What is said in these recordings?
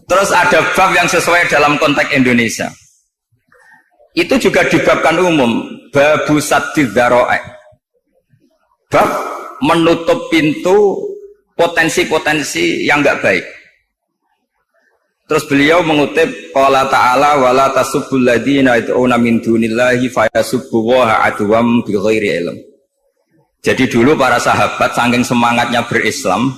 Terus ada bab yang sesuai dalam konteks Indonesia. Itu juga dibabkan umum, babu saddid dzara'i. Bab menutup pintu potensi-potensi yang enggak baik. Terus beliau mengutip qala ta'ala wala tasubbul ladzina yad'una min dunillahi fayasubbullaha adwam bighairi ilm. Jadi dulu para sahabat saking semangatnya berislam,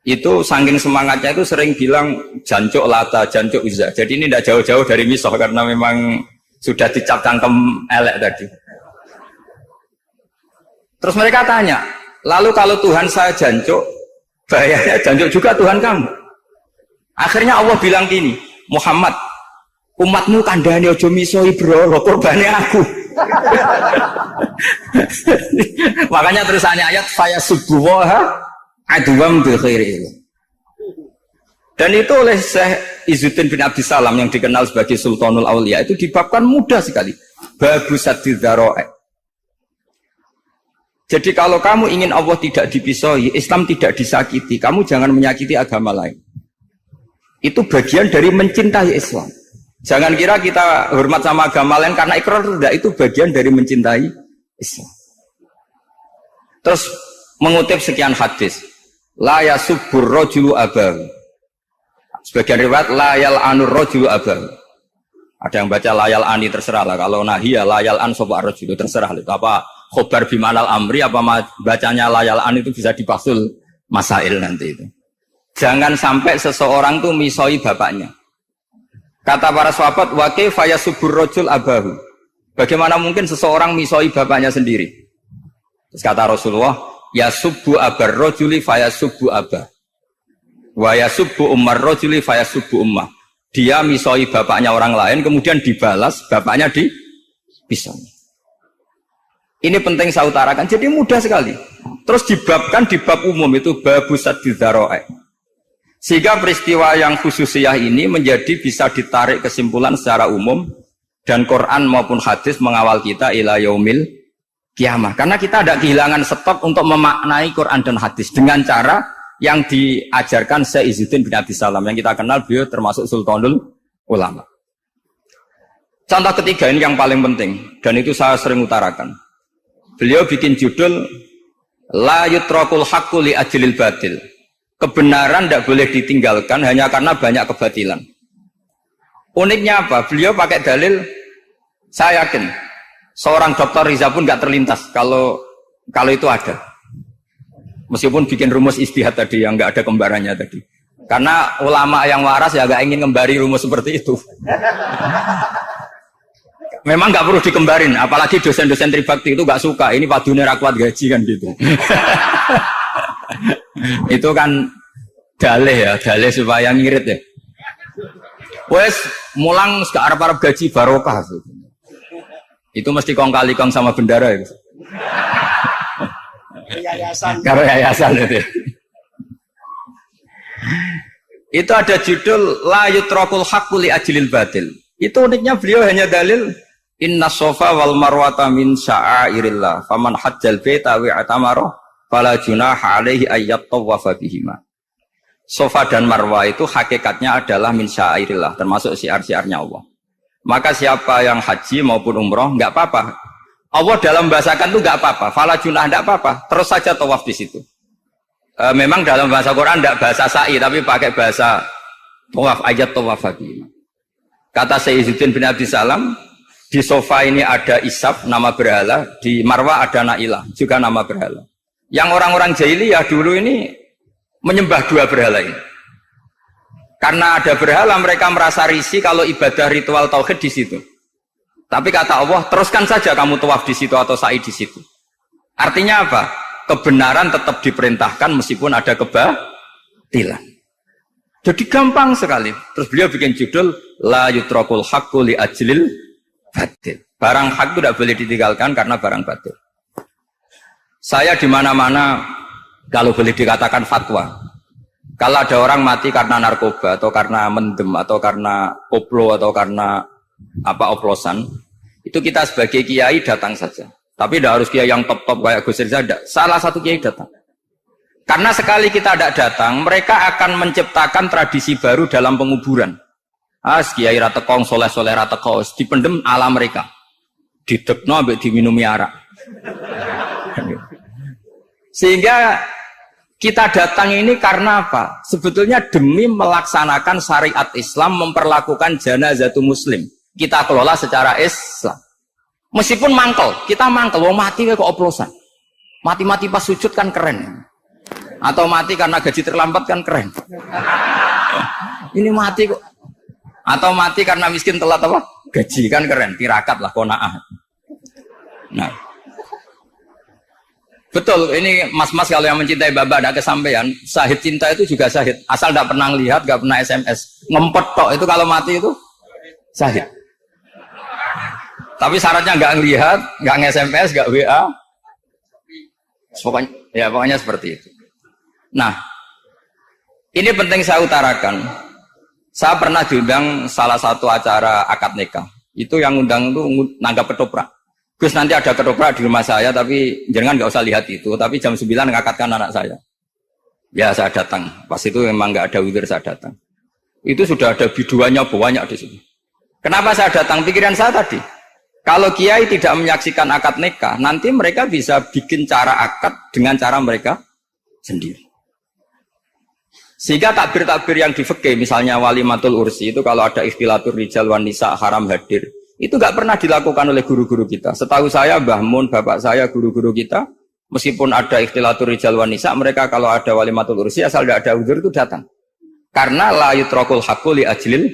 itu saking semangatnya itu sering bilang jancuk Lata, jancuk Uzza. Jadi ini tidak jauh-jauh dari misoh karena memang sudah dicap cangkem elek tadi. Terus mereka tanya, lalu kalau Tuhan saya jancuk, bahayanya jancuk juga Tuhan kamu. Akhirnya Allah bilang gini, Muhammad, umatmu kandhane aja miso ibro, korbane aku. Makanya terusannya ayat fayasubbuha adwam bi khairi. Dan itu oleh Syekh Izzuddin bin Abdissalam yang dikenal sebagai Sultanul Auliya itu dibabkan mudah sekali. Babu saddid dzara'i. Jadi kalau kamu ingin Allah tidak dipisoi, Islam tidak disakiti, kamu jangan menyakiti agama lain. Itu bagian dari mencintai Islam. Jangan kira kita hormat sama agama lain karena ikrar, tidak, itu bagian dari mencintai Islam. Terus mengutip sekian hadis, la yasubbur rajulu abahu. Sebagian riwayat la yal'anur rajulu abahu. Ada yang baca la yal'ani, terserah lah. Kalau nahiya la yal'an sapa rajulu, terserah lah. Apa khobar bimanal amri, apa bacanya la yal'an itu bisa dipasul masail nanti itu. Jangan sampai seseorang tuh misoi bapaknya. Kata para sahabat, wa kaifa yasubbur rajul abahu. Bagaimana mungkin seseorang misoi bapaknya sendiri? Terus kata Rasulullah, yasubbu abar rajuli fayasubbu abah. Wa yasubbu ummar rajuli fayasubbu ummah. Dia misoi bapaknya orang lain kemudian dibalas bapaknya dipisah. Ini penting saya utarakan. Jadi mudah sekali. Terus dibabkan di bab umum itu babu saddid dzara'i. Sehingga peristiwa yang khususiyah ini menjadi bisa ditarik kesimpulan secara umum dan Quran maupun hadis mengawal kita ila yaumil kiamah. Karena kita tidak kehilangan stop untuk memaknai Quran dan hadis dengan cara yang diajarkan Syekh Izzuddin bin Abdissalam yang kita kenal, beliau termasuk Sultanul Ulama. Contoh ketiga ini yang paling penting dan itu saya sering utarakan. Beliau bikin judul la yutrakul haqqu li ajlil batil. Kebenaran tidak boleh ditinggalkan hanya karena banyak kebatilan. Uniknya apa? Beliau pakai dalil, saya yakin seorang dokter Riza pun nggak terlintas kalau itu ada. Meskipun bikin rumus istihad tadi yang nggak ada kembarannya tadi. Karena ulama yang waras ya nggak ingin ngembari rumus seperti itu. Memang nggak perlu dikembarin, apalagi dosen-dosen tribakti itu nggak suka. Ini padune ra kuat gaji kan gitu. Itu kan dalih supaya ngirit ya. Wes mulang gak arep-arep gaji barokah. Itu mesti kong kali kong sama bendara itu. Karo yayasan itu. Itu ada judul la yutrakul haqqu li ajlil batil. Itu uniknya beliau hanya dalil inna sofa wal marwata min sya'airillah faman hajjal baita wa atamara fala junaha alaihi ayyat tawafa bihima. Sofa dan Marwah itu hakikatnya adalah min sya'airillah, termasuk syiar-syiarnya Allah. Maka siapa yang haji maupun umroh enggak apa-apa. Allah dalam bahasakan itu enggak apa-apa, fala junah enggak apa-apa, terus saja tawaf di situ. Memang dalam bahasa Quran enggak bahasa sa'i tapi pakai bahasa tawaf, ayat tawafa bihima. Kata Syekh Izzuddin bin Abdissalam, di sofa ini ada Isab nama berhala, di Marwah ada Nailah juga nama berhala. Yang orang-orang jahiliyah dulu ini menyembah dua berhala ini. Karena ada berhala mereka merasa risih kalau ibadah ritual tauhid di situ. Tapi kata Allah, teruskan saja kamu tawaf di situ atau sa'i di situ. Artinya apa? Kebenaran tetap diperintahkan meskipun ada kebatilan. Jadi gampang sekali. Terus beliau bikin judul la yutrakul haqqu li ajlil batil. Barang hak itu tidak boleh ditinggalkan karena barang batil. Saya di mana-mana kalau boleh dikatakan fatwa. Kalau ada orang mati karena narkoba atau karena mendem atau karena koplo atau karena oplosan, itu kita sebagai kiai datang saja. Tapi tidak harus kiai yang top-top kayak Gus Rizal. Salah satu kiai datang. Karena sekali kita tidak datang, mereka akan menciptakan tradisi baru dalam penguburan. Kiai ratekong, soleh-soleh ratekong, dipendem ala mereka. Didekno ambek diminumi arak. Sehingga kita datang ini karena apa? Sebetulnya demi melaksanakan syariat Islam, memperlakukan janazatu muslim. Kita kelola secara Islam. Meskipun mangkel, kita mangkel, wong mati kok oplosan. Mati-mati pas sujud kan keren. Atau mati karena gaji terlambat kan keren. Ini mati kok. Atau mati karena miskin telat apa? Gaji kan keren, tirakat lah, konaah. Nah, betul, ini mas-mas kalau yang mencintai bapak ada kesampaian, syahid cinta itu juga syahid. Asal tidak pernah lihat, tidak pernah SMS. Ngempet tok, itu kalau mati itu syahid. Tapi syaratnya nggak ngelihat, nggak nge-SMS, nggak WA. Pokoknya seperti itu. Nah, ini penting saya utarakan. Saya pernah diundang salah satu acara akad nikah. Itu yang undang itu nanggap ketoprak. Gus nanti ada ketoprak di rumah saya, tapi jangan nggak usah lihat itu. Tapi jam 9 ngakatkan anak saya. Ya saya datang. Pas itu memang nggak ada witir saya datang. Itu sudah ada biduannya banyak di sini. Kenapa saya datang? Pikiran saya tadi. Kalau kiai tidak menyaksikan akad nikah, nanti mereka bisa bikin cara akad dengan cara mereka sendiri. Sehingga takbir-takbir yang di fikih, misalnya walimatul ursi itu kalau ada ikhtilatur rijal wan nisa haram hadir, itu nggak pernah dilakukan oleh guru-guru kita. Setahu saya Mbah Mun, bapak saya, guru-guru kita, meskipun ada ikhtilatur rijal wan nisa, mereka kalau ada walimatul ursi asal tidak ada uzur itu datang. Karena la yutrakul haqqu li ajlil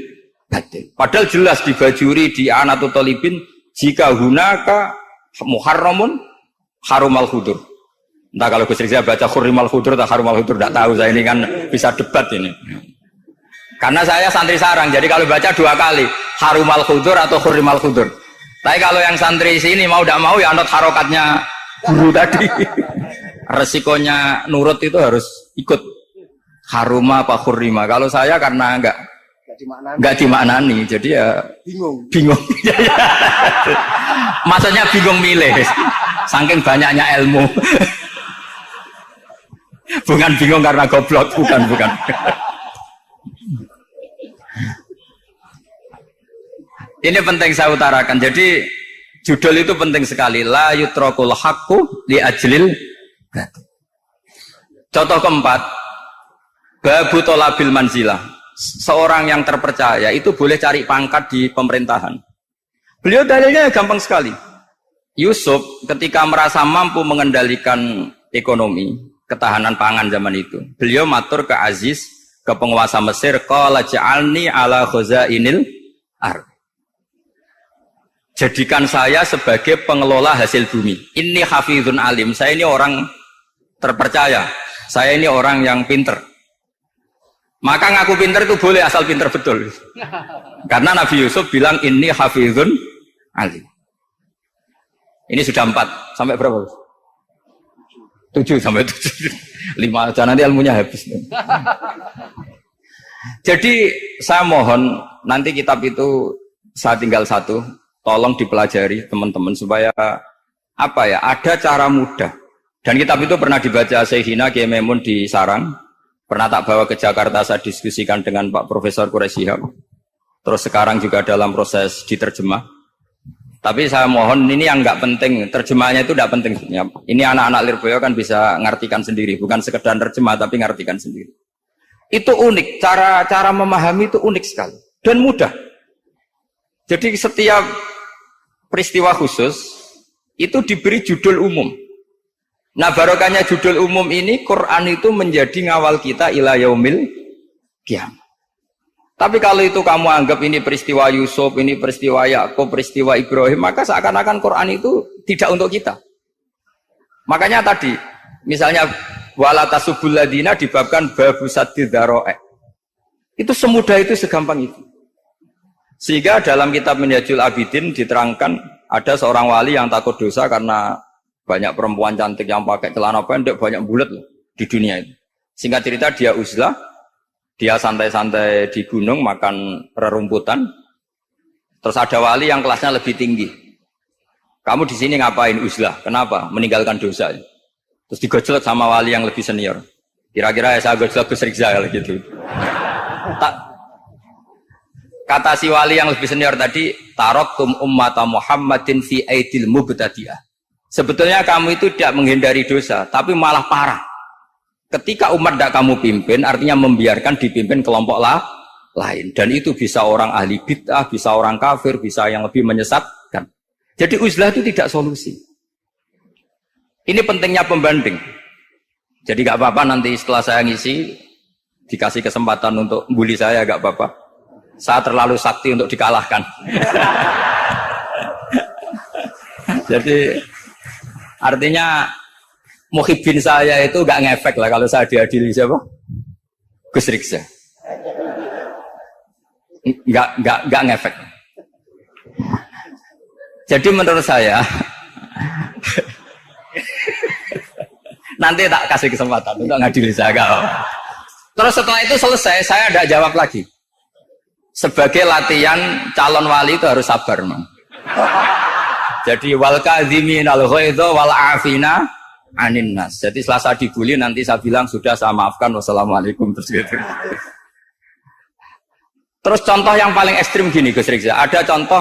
batil. Padahal jelas di Bajuri, di Anatut Talibin, jika hunaka muharramun harumal khudur. Entah kalau Gus Rizal baca khurrimal khudur atau harumal khudur, tidak tahu, saya ini kan bisa debat ini. Karena saya santri sarang, jadi kalau baca 2 kali, harumal khudur atau khurrimal khudur. Tapi kalau yang santri sini mau tidak mau ya anut harokatnya guru tadi. Resikonya nurut itu harus ikut haruma apa khurrima. Kalau saya karena enggak dimaknani, jadi ya bingung. Maksudnya bingung milih, saking banyaknya ilmu. Bukan bingung karena goblok, bukan. Ini penting saya utarakan. Jadi judul itu penting sekali. La yutrakul haqqu li ajlil. Contoh keempat, babu tolabil manzilah. Seorang yang terpercaya itu boleh cari pangkat di pemerintahan. Beliau dalilnya gampang sekali. Yusuf ketika merasa mampu mengendalikan ekonomi, ketahanan pangan zaman itu, beliau matur ke Aziz, ke penguasa Mesir, qala ja'alni ala khazainil ardh. Jadikan saya sebagai pengelola hasil bumi. Inni hafizun alim, saya ini orang terpercaya, saya ini orang yang pinter. Maka ngaku pinter itu boleh asal pinter betul. Karena Nabi Yusuf bilang inni hafizun alim. Ini sudah 4, sampai berapa? 7 sampai 7. 5 aja nanti ilmunya habis. Jadi saya mohon nanti kitab itu saya tinggal 1, tolong dipelajari teman-teman supaya apa ya, ada cara mudah. Dan kitab itu pernah dibaca Syekhina Kiai Maimun di Sarang, pernah tak bawa ke Jakarta, saya diskusikan dengan Pak Profesor Quraisyihab. Terus sekarang juga dalam proses diterjemah. Tapi saya mohon ini yang nggak penting, terjemahnya itu nggak penting. Ini anak-anak Lirboyo kan bisa ngartikan sendiri, bukan sekedar terjemah tapi ngartikan sendiri. Itu unik, cara memahami itu unik sekali dan mudah. Jadi setiap peristiwa khusus itu diberi judul umum. Nah barokahnya judul umum ini, Quran itu menjadi ngawal kita ila yaumil qiyamah. Tapi kalau itu kamu anggap ini peristiwa Yusuf, ini peristiwa Yakub, peristiwa Ibrahim, maka seakan-akan Quran itu tidak untuk kita. Makanya tadi, misalnya wala tasubul ladina dibabkan babu saddid dzara'i. Itu semudah itu, segampang itu. Sehingga dalam kitab Minhajul Abidin diterangkan ada seorang wali yang takut dosa karena banyak perempuan cantik yang pakai celana pendek, banyak bulat loh di dunia itu. Singkat cerita dia uzlah, dia santai-santai di gunung makan rerumputan. Terus ada wali yang kelasnya lebih tinggi. Kamu di sini ngapain uzlah? Kenapa? Meninggalkan dosa. Terus digojlok sama wali yang lebih senior. Kira-kira ya saya Gus Rizal gitu. Kata si wali yang lebih senior tadi, taraktum ummata Muhammadin fi aidil mubtadi'ah. Sebetulnya kamu itu tidak menghindari dosa, tapi malah parah. Ketika umat tidak kamu pimpin, artinya membiarkan dipimpin kelompok lain. Dan itu bisa orang ahli bid'ah, bisa orang kafir, bisa yang lebih menyesatkan. Jadi uzlah itu tidak solusi. Ini pentingnya pembanding. Jadi gak apa-apa nanti setelah saya ngisi, dikasih kesempatan untuk bully saya, gak apa-apa. Saya terlalu sakti untuk dikalahkan. Jadi artinya muhibbin saya itu gak ngefek lah kalau saya diadili siapa? Gus Riksa. Gak ngefek. Jadi menurut saya nanti tak kasih kesempatan untuk ngadili saya. Terus setelah itu selesai, saya tidak jawab lagi. Sebagai latihan calon wali itu harus sabar, man. Jadi wal kadhimin al ghaidha wal afina anin nas. Jadi setelah saya dibully nanti saya bilang sudah saya maafkan, wassalamualaikum, terus gitu. Terus contoh yang paling ekstrim gini Gus Rizal, ada contoh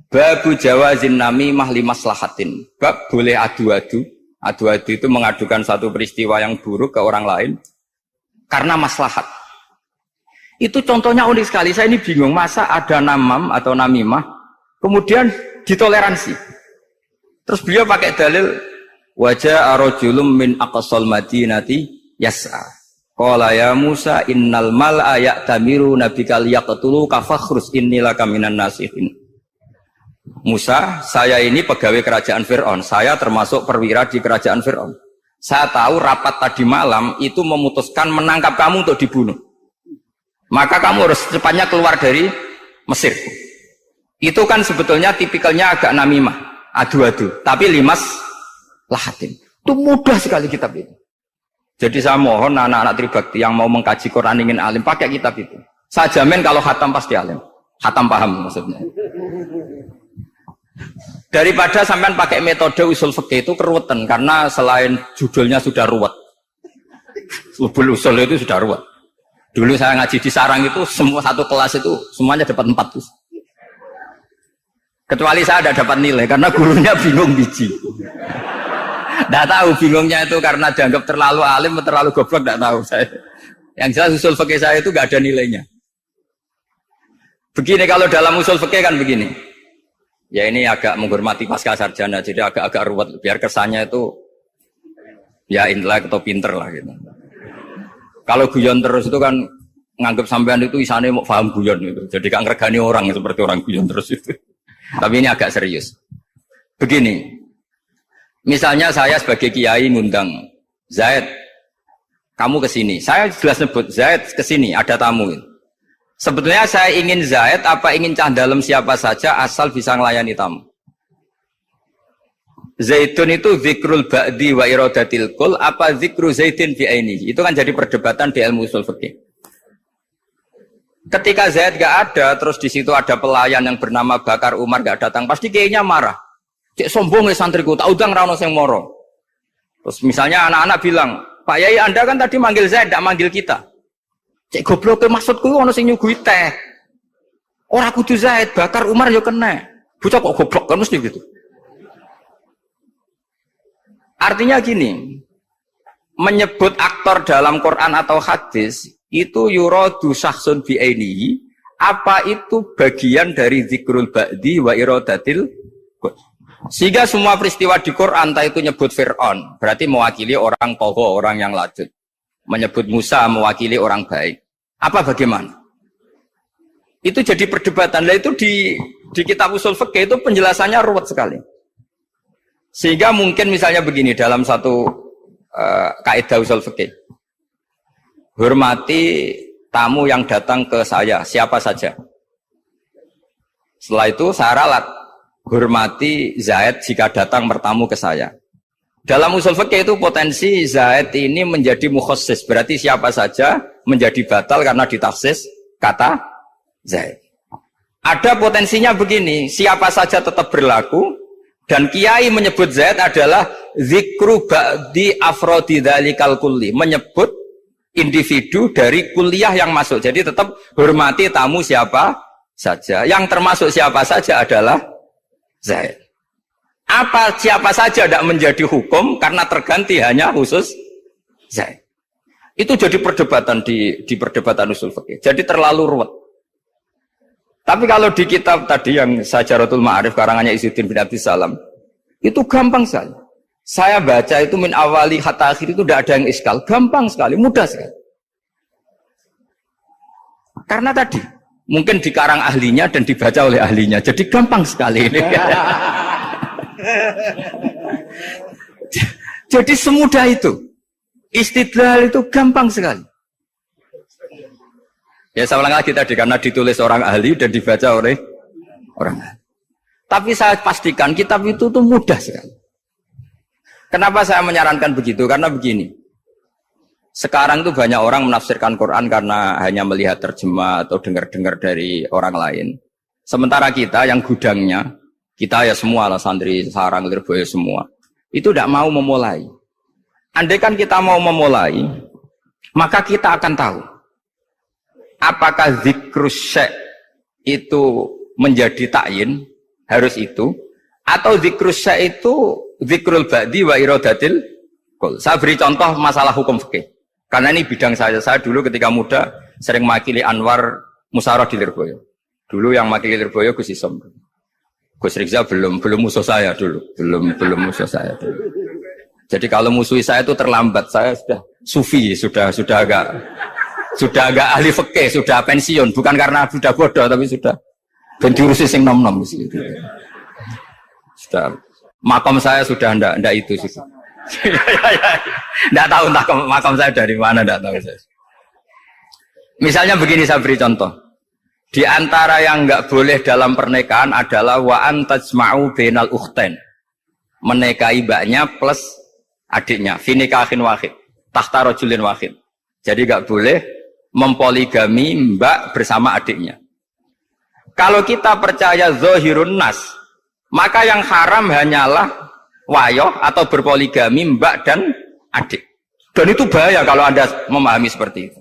babu jawazin namimah limaslahatin. Bab boleh adu-adu. Adu-adu itu mengadukan satu peristiwa yang buruk ke orang lain karena maslahat. Itu contohnya unik sekali. Saya ini bingung, masa ada namam atau namimah kemudian ditoleransi. Terus beliau pakai dalil wajah arojulum min aqsal madinati yas'a. Qala ya Musa innal mal'a ya'tamiru nabikal yaqtulu kafakhrus innilaka minan nasihin. Musa, saya ini pegawai kerajaan Fir'aun. Saya termasuk perwira di kerajaan Fir'aun. Saya tahu rapat tadi malam itu memutuskan menangkap kamu untuk dibunuh. Maka kamu harus secepatnya keluar dari Mesir. Itu kan sebetulnya tipikalnya agak namimah, adu-adu. Tapi limas lahatin. Itu mudah sekali kitab itu. Jadi saya mohon anak-anak Tribakti yang mau mengkaji Quran ingin alim, pakai kitab itu. Saya jamin kalau khatam pasti alim. Khatam paham maksudnya. Daripada sampean pakai metode usul fikih itu keruwetan, karena selain judulnya sudah ruwet. Usul itu sudah ruwet. Dulu saya ngaji di sarang itu semua satu kelas itu semuanya dapat 4 tuh. Kecuali saya ada dapat nilai karena gurunya bingung biji. Tidak tahu bingungnya itu karena dianggap terlalu alim atau terlalu goblok, tidak tahu saya. Yang jelas usul fikih saya itu nggak ada nilainya. Begini kalau dalam usul fikih kan begini. Ya ini agak menghormati pasca sarjana, jadi agak-agak ruwet biar kesannya itu ya intelek atau pinter lah gitu. Kalau guyon terus itu kan nganggap sampean itu isane mau paham guyon itu. Jadi kan ngergani orang seperti orang guyon terus itu. Tapi ini agak serius. Begini. Misalnya saya sebagai kiai ngundang Zaid, kamu ke sini. Saya jelas sebut Zaid ke sini, ada tamu. Sebetulnya saya ingin Zaid apa ingin cah dalam siapa saja asal bisa melayani tamu. Zaidun itu zikrul ba'di wa iradatil kul apa zikru zaidin fi aini. Itu kan jadi perdebatan di ilmu usul fikih. Ketika Zaid gak ada, terus di situ ada pelayan yang bernama Bakar Umar gak datang, pasti kayaknya marah. Cek sombong ya santriku, tak udang rano sing moro. Terus misalnya anak-anak bilang, Pak Yai Anda kan tadi manggil Zaid, gak manggil kita. Cek goblok maksudku ono sing nyuguhi teh. Ora kudu Zaid, Bakar Umar yo kena. Bocah kok goblok kan mesti gitu. Artinya gini, menyebut aktor dalam Quran atau hadis itu yuradu syakhsun bi'ainihi, apa itu bagian dari zikrul ba'di wa iradatil. Sehingga semua peristiwa di Quran entah itu nyebut Fir'aun berarti mewakili orang tokoh, orang yang lanjut. Menyebut Musa mewakili orang baik. Apa bagaimana? Itu jadi perdebatan. Nah itu di kitab usul fikih itu penjelasannya ruwet sekali. Sehingga mungkin misalnya begini dalam satu kaidah usul fikih. Hormati tamu yang datang ke saya, siapa saja. Setelah itu saya ralat. Hormati Zaid jika datang bertamu ke saya. Dalam usul fikih itu potensi Zaid ini menjadi mukhassis. Berarti siapa saja menjadi batal karena ditafsis kata Zaid. Ada potensinya begini, siapa saja tetap berlaku. Dan kiai menyebut Zaid adalah zikru ba'di afrodi dzalikal kulli, menyebut individu dari kuliah yang masuk. Jadi tetap hormati tamu siapa saja. Yang termasuk siapa saja adalah Zaid. Apa siapa saja tidak menjadi hukum karena terganti hanya khusus Zaid. Itu jadi perdebatan di perdebatan usul fikih. Jadi terlalu ruwet. Tapi kalau di kitab tadi yang Syajaratul Ma'arif karangannya Izzuddin bin Abdissalam, itu gampang sekali. Saya baca itu min awali hatta akhir itu tidak ada yang iskal, gampang sekali, mudah sekali. Karena tadi mungkin dikarang ahlinya dan dibaca oleh ahlinya, jadi gampang sekali ini. Jadi semudah itu. Istidlal itu gampang sekali. Ya saya ulang lagi tadi, karena ditulis orang ahli dan dibaca oleh orang ahli. Tapi saya pastikan kitab itu tuh mudah sekali. Kenapa saya menyarankan begitu? Karena begini. Sekarang tuh banyak orang menafsirkan Quran karena hanya melihat terjemah atau dengar-dengar dari orang lain. Sementara kita yang gudangnya, kita ya semua lah, santri, sarang, lirboyo semua, itu tidak mau memulai. Andai kan kita mau memulai, maka kita akan tahu apakah zikrus syekh itu menjadi ta'yin, harus itu, atau zikrus syekh itu zikrul ba'di wa iradatil kul. Saya beri contoh masalah hukum fikih. Karena ini bidang saya. Saya dulu ketika muda sering makili Anwar Musyawarah di Lirboyo. Dulu yang makili Lirboyo Gus Isom. Gus Rizal belum musuh saya dulu. Belum musuh saya dulu. Jadi kalau musuhi saya itu terlambat. Saya sudah sufi, sudah agak ahli fikih, sudah pensiun, bukan karena sudah bodoh, tapi sudah diurusi sing nom-nom gitu. Sudah makam saya sudah ndak itu sih. Ndak tahu entah makam saya dari mana, ndak tahu saya. Misalnya begini, saya beri contoh. Di antara yang nggak boleh dalam pernikahan adalah wa antajma'u bainal ukhtain. Menikahi mbaknya plus adiknya, fi nikahin wahid, tahta rajulin wahid. Jadi nggak boleh mempoligami mbak bersama adiknya. Kalau kita percaya zahirun nas, maka yang haram hanyalah wayoh atau berpoligami mbak dan adik. Dan itu bahaya kalau Anda memahami seperti itu.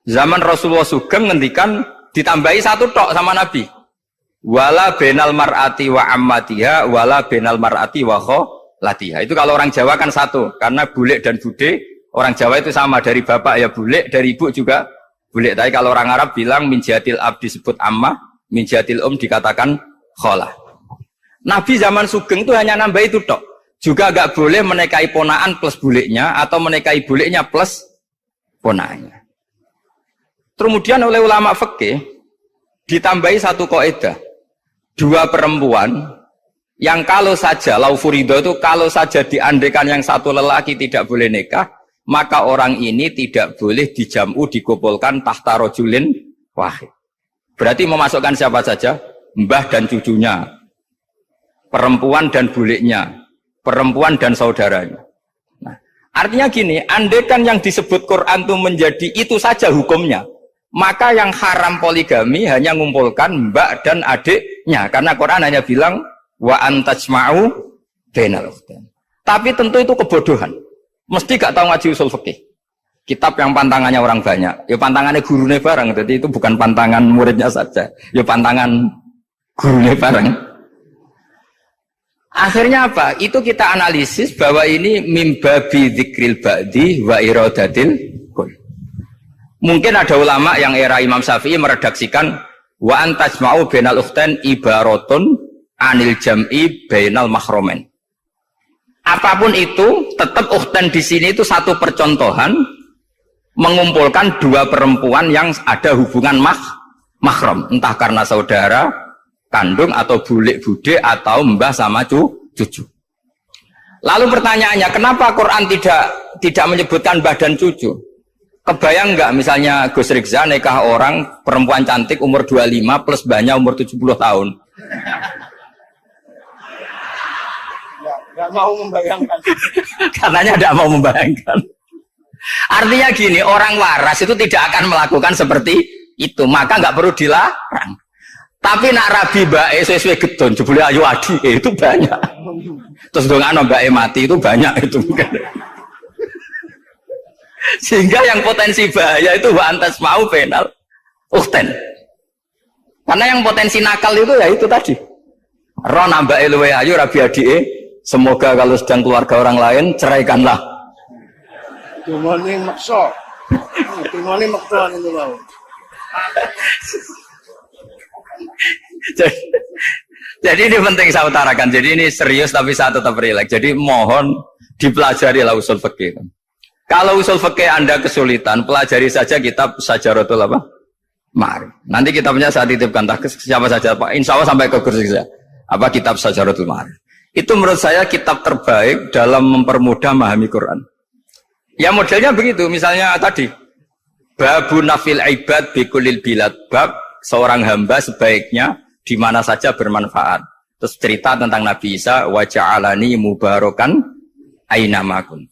Zaman Rasulullah Sugeng ngendikan ditambahi satu tok sama Nabi. Wala benal mar'ati wa ammatiha wala benal mar'ati wa kholatiha. Itu kalau orang Jawa kan satu, karena bulek dan bude orang Jawa itu sama, dari bapak ya bulek, dari ibu juga bulek. Tapi kalau orang Arab bilang min jatil ab disebut ammah, min jatil dikatakan kholah. Nabi zaman Sugeng itu hanya nambah itu tok. Juga gak boleh menikahi ponaan plus buleknya atau menikahi buleknya plus ponaannya. Kemudian oleh ulama fikih ditambahi satu kaidah. Dua perempuan yang kalau saja laufurido itu kalau saja diandekan yang satu lelaki tidak boleh nikah, maka orang ini tidak boleh dijamu dikumpulkan tahta rajulin wahid. Berarti memasukkan siapa saja? Mbah dan cucunya, perempuan dan buleknya, perempuan dan saudaranya. Nah, artinya gini, andekan yang disebut Quran itu menjadi itu saja hukumnya, maka yang haram poligami hanya mengumpulkan mbak dan adiknya, karena Quran hanya bilang wa antajma'u bainal ukhtain. Tapi tentu itu kebodohan. Mesti gak tahu ngaji usul fikih. Kitab yang pantangannya orang banyak, ya pantangannya gurunya bareng. Jadi itu bukan pantangan muridnya saja, ya pantangan gurunya bareng. Akhirnya apa? Itu kita analisis bahwa ini mimbabi dzikril ba'di wa iradatil kul. Mungkin ada ulama yang era Imam Syafi'i meredaksikan wa antajma'u bainal ukhtain ibaratun anil jam'i bainal mahromen. Apapun itu, tetap ukhtain di sini itu satu percontohan mengumpulkan dua perempuan yang ada hubungan mahram, entah karena saudara kandung atau bulik bude atau mbah sama cucu. Lalu pertanyaannya, kenapa Quran tidak menyebutkan mbah dan cucu? Kebayang nggak misalnya Gus Rizal nikah orang perempuan cantik umur 25 plus mbahnya umur 70 tahun? Nggak mau membayangkan. Katanya tidak mau membayangkan. Artinya gini, orang waras itu tidak akan melakukan seperti itu, maka nggak perlu dilarang. Tapi nak rabi mbake sesuai gedon jebule ayu adi itu banyak. Terus dongano mbake mati itu banyak itu. Sehingga yang potensi bahaya itu wa antas mau penal ukten. Karena yang potensi nakal itu ya itu tadi. Roh nambah luwe ayu rabi adike, semoga kalau sedang keluarga orang lain ceraikanlah. Dumone maksa. Dumone maksa itu mau. Jadi ini penting saya utarakan. Jadi ini serius tapi saya tetap rileks. Jadi mohon dipelajari lah usul fikih. Kalau usul fikih Anda kesulitan, pelajari saja kitab Syajaratul apa? Ma'arif. Nanti kitabnya saya titipkan siapa saja Pak. Insya Allah sampai ke kursi saya. Apa kitab Syajaratul Ma'arif. Itu menurut saya kitab terbaik dalam mempermudah memahami Quran. Ya modelnya begitu. Misalnya tadi babu nafil ibad bikulil bilad. Bab seorang hamba sebaiknya di mana saja bermanfaat. Terus cerita tentang Nabi Isa wa ja'alani mubarakan aina makun.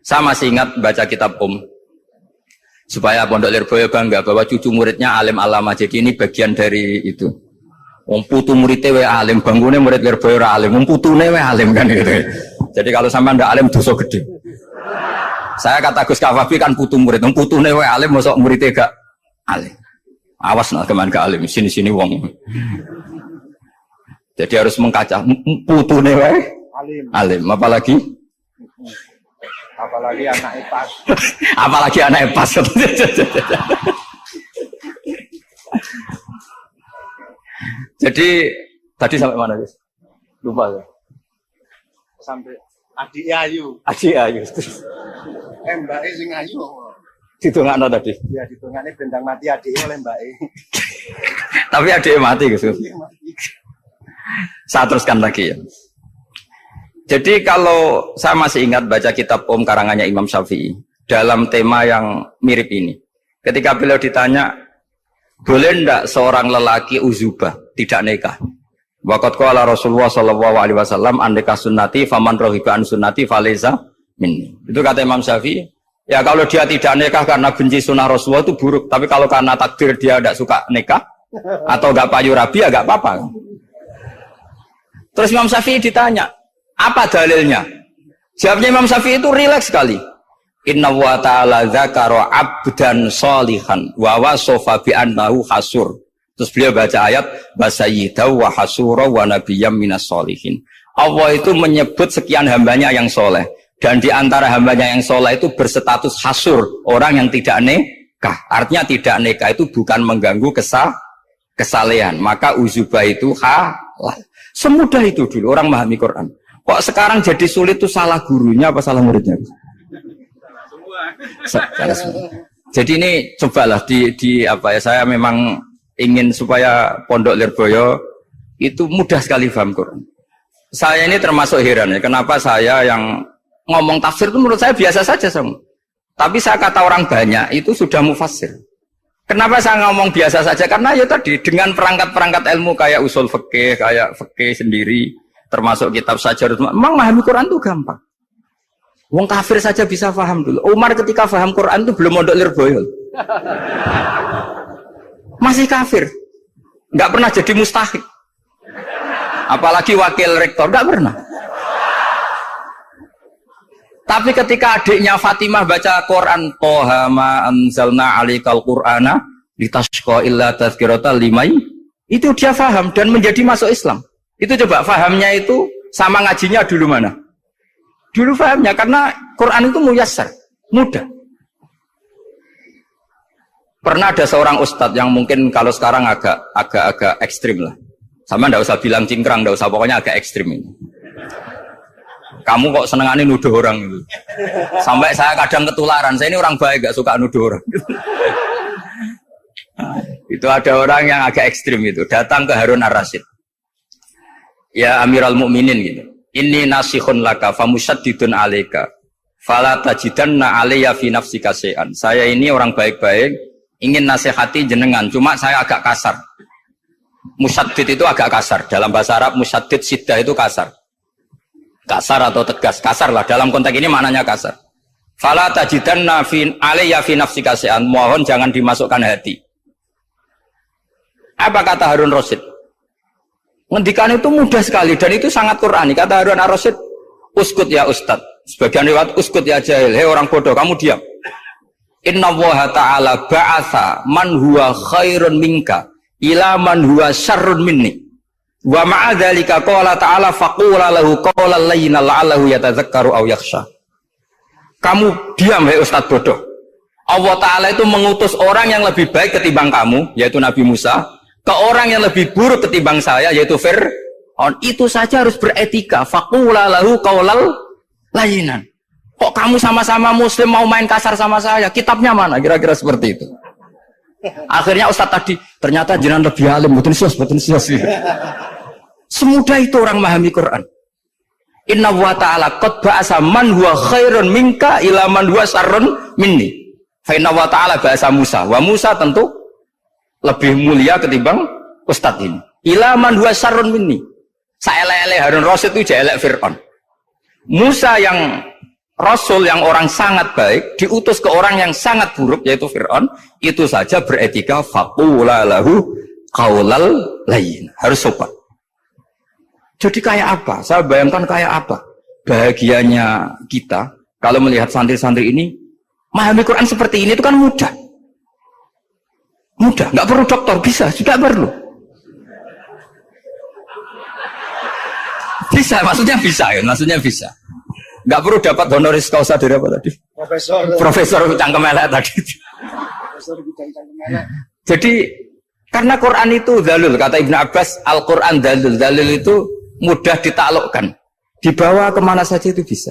Saya masih ingat baca kitab supaya Pondok Lirboyo bangga bahwa cucu muridnya alim alama. Jadi ini bagian dari itu. Wong putu muridnya we alim, bangunnya murid Lirboyo alim, wong putune we alim kan gitu. Jadi kalau sampai ndak alim dosa gede. Saya kata Gus Kafabi kan putu murid, wong putune we alim mosok muridnya gak alim. Awas nak keman gak alim, sini-sini wong. Jadi harus mengkaca putune we alim, apalagi anak pas. Apalagi anak pas. Jadi tadi sampai mana guys? Lupa ya. Sampai adik ayu. Adik ayu. Mbake sing ayu. Ditungakno tadi. Ya ditungane bendang mati adike oleh mbake. Tapi adike mati guys. Saya teruskan lagi ya. Jadi kalau saya masih ingat baca kitab karangannya Imam Syafi'i dalam tema yang mirip ini. Ketika beliau ditanya, boleh ndak seorang lelaki uzubah tidak nikah? Waqat qala Rasulullah sallallahu alaihi wasallam an nikah sunnati faman rohiba an sunnati falaysa minni. Itu kata Imam Syafi'i. Ya kalau dia tidak nikah karena benci sunnah Rasulullah itu buruk. Tapi kalau karena takdir dia tidak suka nikah atau enggak payu rabi ya enggak apa-apa. Terus Imam Syafi'i ditanya, apa dalilnya? Jawabnya Imam Syafi'i itu rileks sekali. Inna wa ta'ala dzakara 'abdan sholihan wa wasafa bi annahu hasur. Terus beliau baca ayat wasayyidaw wa hasura wa nabiyyam minas sholihin. Allah itu menyebut sekian hambanya yang soleh. Dan di antara hambanya yang soleh itu berstatus hasur, orang yang tidak nikah. Artinya tidak nikah itu bukan mengganggu kesalehan. Maka uzubah itu halal. Semudah itu dulu orang memahami Quran. Kok sekarang jadi sulit itu salah gurunya apa salah muridnya? Salah semua. Jadi ini cobalah di apa ya, saya memang ingin supaya Pondok Lirboyo itu mudah sekali paham Quran. Saya ini termasuk heran ya, kenapa saya yang ngomong tafsir itu menurut saya biasa saja sama. Tapi saya kata orang banyak itu sudah mufassir. Kenapa saya ngomong biasa saja? Karena ya tadi dengan perangkat-perangkat ilmu kayak usul fikih, kayak fikih sendiri, termasuk kitab Syajaratul Ma'arif, memang memahami Quran itu gampang. Wong kafir saja bisa paham dulu. Umar ketika paham Quran itu belum Pondok Lirboyo. Masih kafir. Nggak pernah jadi mustahik. Apalagi wakil rektor, nggak pernah. Tapi ketika adiknya Fatimah baca Quran, Toha ma anzalna alikal Qur'ana litashqa illa tazkirata limai, itu dia paham dan menjadi masuk Islam. Itu coba fahamnya itu sama ngajinya dulu mana? Dulu fahamnya karena Quran itu muyassar, mudah. Pernah ada seorang ustadz yang mungkin kalau sekarang agak ekstrim lah. Sama ndak usah bilang cingkrang, ndak usah, pokoknya agak ekstrim ini. Kamu kok senengannya nuduh orang gitu. Sampai saya kadang ketularan, saya ini orang baik gak suka nuduh orang. Nah, itu ada orang yang agak ekstrim itu, datang ke Harun ar-Rasyid. Ya Amirul Mukminin gitu. Inni nasihun laka famusyaddidun alaika fala tajidanna alayya fi nafsika syai'an. Saya ini orang baik-baik, ingin nasihati jenengan, cuma saya agak kasar. Musyaddid itu agak kasar. Dalam bahasa Arab musyaddid siddah itu kasar. Kasar atau tegas, kasar lah. Dalam konteks ini maknanya kasar. Fala tajidanna fi alayya fi nafsika syai'an. Mohon jangan dimasukkan hati. Apa kata Harun Rasid? Ngendikan itu mudah sekali dan itu sangat Qur'ani. Kata Harun Rasid, uskut ya Ustad. Sebagian riwayat uskut ya jahil. Hei orang bodoh, kamu diam. Inna Allaha ta'ala ba'atha man huwa khairun minka ila man huwa syarrun minni. Wa ma'a dzalika qala ta'ala faqula lahu qawlan layyinan la'allahu yatadzakkaru aw yakhsha. Kamu diam hei Ustaz bodoh. Allah Ta'ala itu mengutus orang yang lebih baik ketimbang kamu, yaitu Nabi Musa, ke orang yang lebih buruk ketimbang saya, yaitu Fir'aun. Itu saja harus beretika. Faqula lahu qawlan layyinan. Kok kamu sama-sama muslim mau main kasar sama saya? Kitabnya mana? Kira-kira seperti itu. Akhirnya Ustaz tadi, ternyata jenengan lebih alim, betul sos. Semudah itu orang memahami Quran. Inna wa ta'ala qad ba'asa man huwa khairun minka ila man huwa syarrun minni. Fa inna wa ta'ala ba'asa Musa. Wa Musa tentu lebih mulia ketimbang Ustadz ini. Ila man huwa syarrun minni. Saelek-elek Harun Rasid itu jelek Fir'aun. Musa yang Rasul yang orang sangat baik diutus ke orang yang sangat buruk yaitu Fir'aun, itu saja beretika faqula lahu qaulal layyin, harus sopan. Jadi kayak apa? Saya bayangkan kayak apa bahagianya kita kalau melihat santri-santri ini memahami Quran seperti ini. Itu kan mudah, nggak perlu dokter, bisa, sudah perlu. Bisa, maksudnya bisa. Nggak perlu dapat honoris causa dari apa tadi? Profesor cangkem elek tadi. Profesor cangkem elek. Jadi karena Quran itu dalil, kata Ibnu Abbas, Al-Quran dalil itu mudah ditaklukkan. Dibawa kemana saja itu bisa.